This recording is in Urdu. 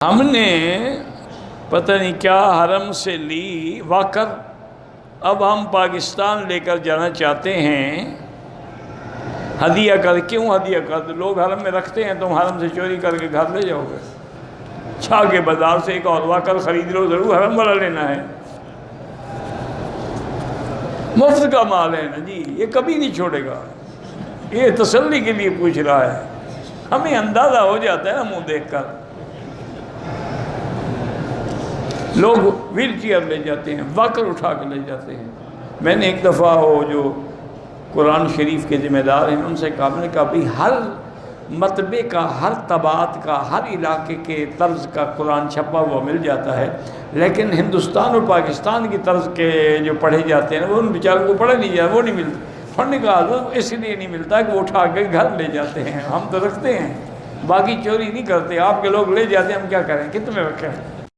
ہم نے پتہ نہیں کیا حرم سے لی واکر، اب ہم پاکستان لے کر جانا چاہتے ہیں ہدیہ کر۔ کیوں ہدیہ کر؟ لوگ حرم میں رکھتے ہیں، تم حرم سے چوری کر کے گھر لے جاؤ گے؟ چھا کے بازار سے ایک اور واکر خرید لو، ضرور حرم والا لینا ہے، مفت کا مال ہے نا جی، یہ کبھی نہیں چھوڑے گا۔ یہ تسلی کے لیے پوچھ رہا ہے، ہمیں اندازہ ہو جاتا ہے نا منہ دیکھ کر۔ لوگ ویل چیئر لے جاتے ہیں، واکر اٹھا کے لے جاتے ہیں۔ میں نے ایک دفعہ وہ جو قرآن شریف کے ذمہ دار ہیں ان سے کہا، میں نے کہا بھی ہر مطبع کا، ہر طباعت کا، ہر علاقے کے طرز کا قرآن چھپا ہوا مل جاتا ہے، لیکن ہندوستان اور پاکستان کی طرز کے جو پڑھے جاتے ہیں وہ ان بیچاروں کو پڑھے نہیں جاتے، وہ نہیں ملتے۔ انہوں نے کہا وہ اس لیے نہیں ملتا کہ وہ اٹھا کے گھر لے جاتے ہیں، ہم تو رکھتے ہیں، باقی چوری نہیں کرتے۔ آپ کے لوگ لے جاتے ہیں، ہم کیا کریں، کتنے رکھیں۔